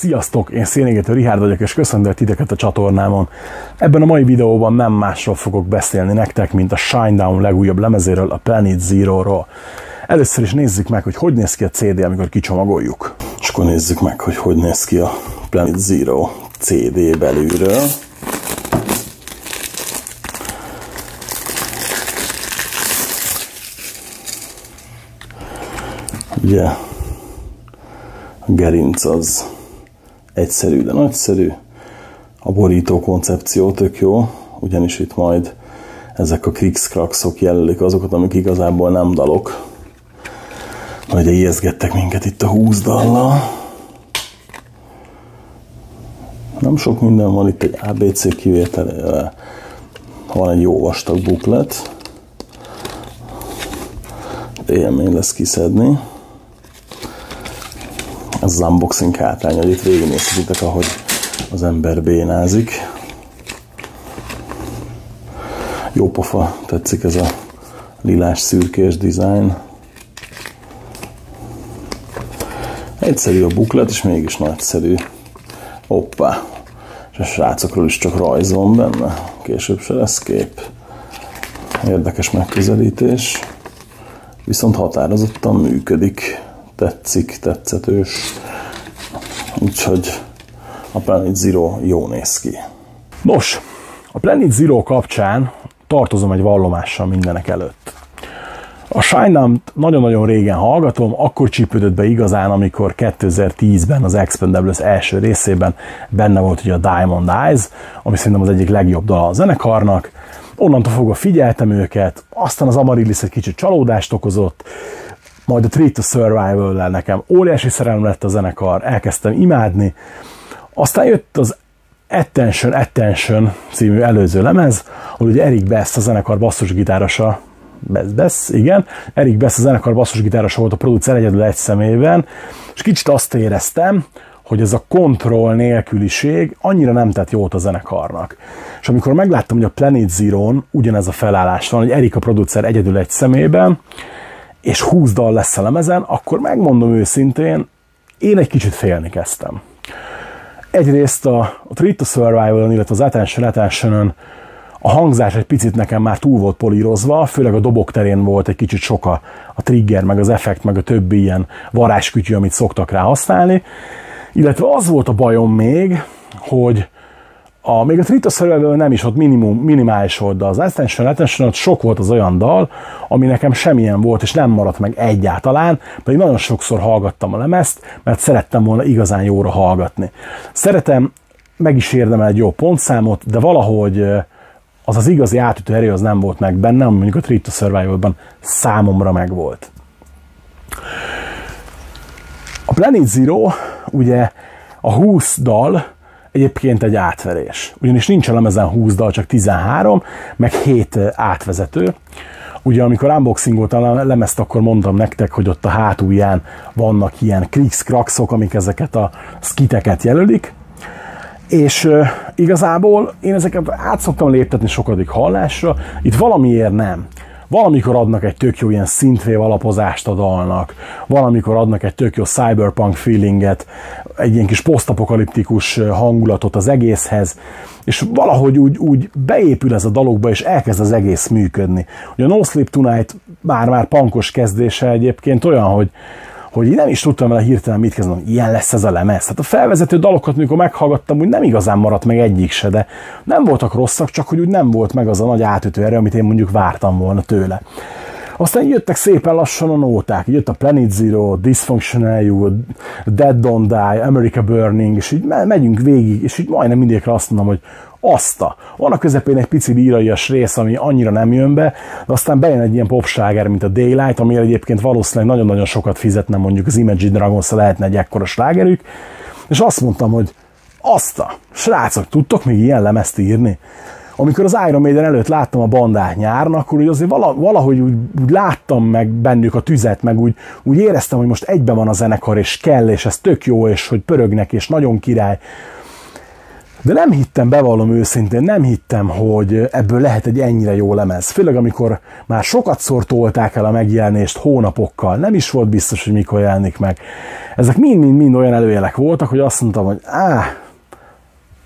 Sziasztok! Én Szénégető Richárd vagyok, és köszöntök titeket a csatornámon. Ebben a mai videóban nem másról fogok beszélni nektek, mint a Shinedown legújabb lemezéről, a Planet Zero-ról. Először is nézzük meg, hogy néz ki a CD, amikor kicsomagoljuk. És akkor nézzük meg, hogy néz ki a Planet Zero CD belülről. Ugye, a gerinc az egyszerű, de nagyszerű. A borító koncepció tök jó, ugyanis itt majd ezek a krikszkrakszok jelölik azokat, amik igazából nem dalok. Ugye ijeszgettek minket itt a 20 dallal. Nem sok minden van, itt egy ABC kivételével. Van egy jó vastag buklet. Élmény lesz kiszedni. Ez az unboxing hátrány, hogy itt végignézhetitek, ahogy az ember bénázik. Jó pofa, tetszik ez a lilás szürkés dizájn. Egyszerű a buklet, és mégis nagyszerű. Hoppá! És a srácokról is csak rajz van benne. Később se lesz kép. Érdekes megközelítés. Viszont határozottan működik. Tetszik, tetszetős. Úgyhogy a Planet Zero jó néz ki. Nos, a Planet Zero kapcsán tartozom egy vallomással mindenek előtt. A Shinedown-t nagyon-nagyon régen hallgatom, akkor csípődött be igazán, amikor 2010-ben az Expendables első részében benne volt ugye a Diamond Eyes, ami szerintem az egyik legjobb dal a zenekarnak. Onnantól fogva figyeltem őket, aztán az Amaryllis egy kicsit csalódást okozott, majd a Treat to Survival-lel nekem óriási szerelem lett a zenekar, elkezdtem imádni. Aztán jött az Attention című előző lemez, ahol ugye Eric Best a zenekar basszusgitárosa, Eric Best a zenekar basszusgitárosa volt a producer egyedül egy személyben, és kicsit azt éreztem, hogy ez a kontroll nélküliség annyira nem tett jót a zenekarnak. És amikor megláttam, hogy a Planet Zero-n ugyanez a felállás van, hogy Eric a producer egyedül egy személyben, és 20 dal lesz a lemezen, akkor megmondom őszintén, én egy kicsit félni kezdtem. Egyrészt a Treat to Survival-on, illetve az Attention-on a hangzás egy picit nekem már túl volt polírozva, főleg a dobok terén volt egy kicsit sok a trigger, meg az effekt, meg a többi ilyen varázskütyű, amit szoktak rá használni. Illetve az volt a bajom még, hogy még a Treat to Survival nem is ott minimális volt, de az Attention sok volt az olyan dal, ami nekem semmilyen volt, és nem maradt meg egyáltalán, pedig nagyon sokszor hallgattam a lemezt, mert szerettem volna igazán jóra hallgatni. Szeretem, meg is érdemel egy jó pontszámot, de valahogy az igazi átütő erő az nem volt meg benne, ami mondjuk a Treat to Survival-ban számomra megvolt. A Planet Zero, ugye a 20 dal egyébként egy átverés. Ugyanis nincs a lemezen 20 dal, csak 13, meg 7 átvezető. Ugye amikor unboxingoltam a lemezt, akkor mondtam nektek, hogy ott a hátulján vannak ilyen krikszkrakszok, amik ezeket a skiteket jelölik. És igazából én ezeket át szoktam léptetni sokadik hallásra, itt valamiért nem. Valamikor adnak egy tök jó ilyen synthwave alapozást a dalnak, valamikor adnak egy tök jó cyberpunk feelinget, egy ilyen kis posztapokaliptikus hangulatot az egészhez, és valahogy úgy beépül ez a dalokba, és elkezd az egész működni. Ugye a No Sleep Tonight már punkos kezdése egyébként olyan, hogy nem is tudtam vele hirtelen mit kezdeni, ilyen lesz ez a lemez. Hát a felvezető dalokat, mikor meghallgattam, úgy nem igazán maradt meg egyik se, de nem voltak rosszak, csak hogy úgy nem volt meg az a nagy átütő erő, amit én mondjuk vártam volna tőle. Aztán jöttek szépen lassan a nóták, jött a Planet Zero, Dysfunctional You, Dead Don't Die, America Burning, és így megyünk végig, és így majdnem mindegyikre azt mondom, hogy van a közepén egy pici líraias rész, ami annyira nem jön be, de aztán bejön egy ilyen popsláger, mint a Daylight, amire egyébként valószínűleg nagyon-nagyon sokat fizetne, mondjuk az Imagine Dragons-ra lehetne egy ekkora slágerük, és azt mondtam, hogy srácok, tudtok még ilyen lemezt írni? Amikor az Iron Maiden előtt láttam a bandát nyáron, akkor úgy azért valahogy úgy láttam meg bennük a tüzet, meg úgy éreztem, hogy most egyben van a zenekar, és kell, és ez tök jó, és hogy pörögnek, és nagyon király. De nem hittem, bevallom őszintén, nem hittem, hogy ebből lehet egy ennyire jó lemez. Főleg amikor már sokat tolták el a megjelenést hónapokkal, nem is volt biztos, hogy mikor jelenik meg. Ezek mind-mind olyan előjelek voltak, hogy azt mondtam, hogy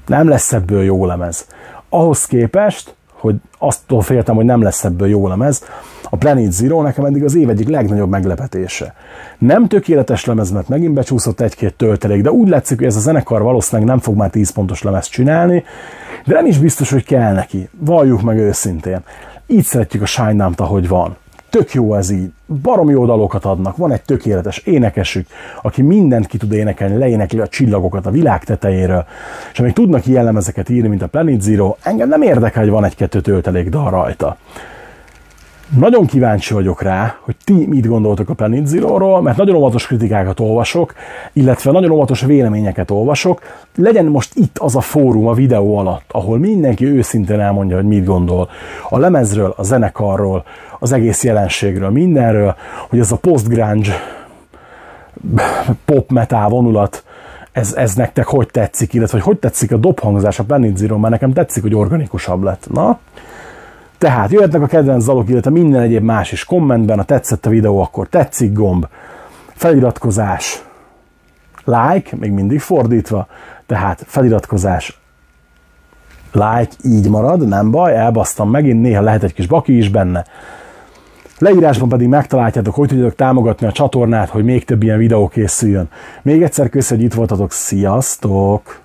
nem lesz ebből jó lemez. Ahhoz képest, hogy attól féltem, hogy nem lesz ebből jó lemez, a Planet Zero nekem eddig az év egyik legnagyobb meglepetése. Nem tökéletes lemez, mert megint becsúszott egy-két töltelék, de úgy látszik, hogy ez a zenekar valószínűleg nem fog már 10 pontos lemezt csinálni, de nem is biztos, hogy kell neki. Valljuk meg őszintén. Így szeretjük a Shinedown-t, ahogy van. Tök jó ez így. Baromi jó dalokat adnak. Van egy tökéletes énekesük, aki mindent ki tud énekelni, leénekli a csillagokat a világ tetejéről, és amíg tudnak ilyen lemezeket írni, mint a Planet Zero, engem nem érdekel, hogy van egy-kettő töltelék dal rajta. Nagyon kíváncsi vagyok rá, hogy ti mit gondoltok a Planet Zero-ról, mert nagyon óvatos kritikákat olvasok, illetve nagyon óvatos véleményeket olvasok. Legyen most itt az a fórum a videó alatt, ahol mindenki őszintén elmondja, hogy mit gondol a lemezről, a zenekarról, az egész jelenségről, mindenről, hogy ez a post-grunge pop-metal vonulat, ez nektek hogy tetszik, illetve hogy tetszik a dobhangzás a Planet Zero, mert nekem tetszik, hogy organikusabb lett. Na? Tehát jöhetnek a kedvenc dalok, illetve minden egyéb más is kommentben, ha tetszett a videó, akkor tetszik gomb, feliratkozás, like, még mindig fordítva, tehát feliratkozás, like, így marad, nem baj, elbasztam megint, néha lehet egy kis baki is benne. Leírásban pedig megtaláljátok, hogy tudjátok támogatni a csatornát, hogy még több ilyen videó készüljön. Még egyszer köszönjük, hogy itt voltatok, sziasztok!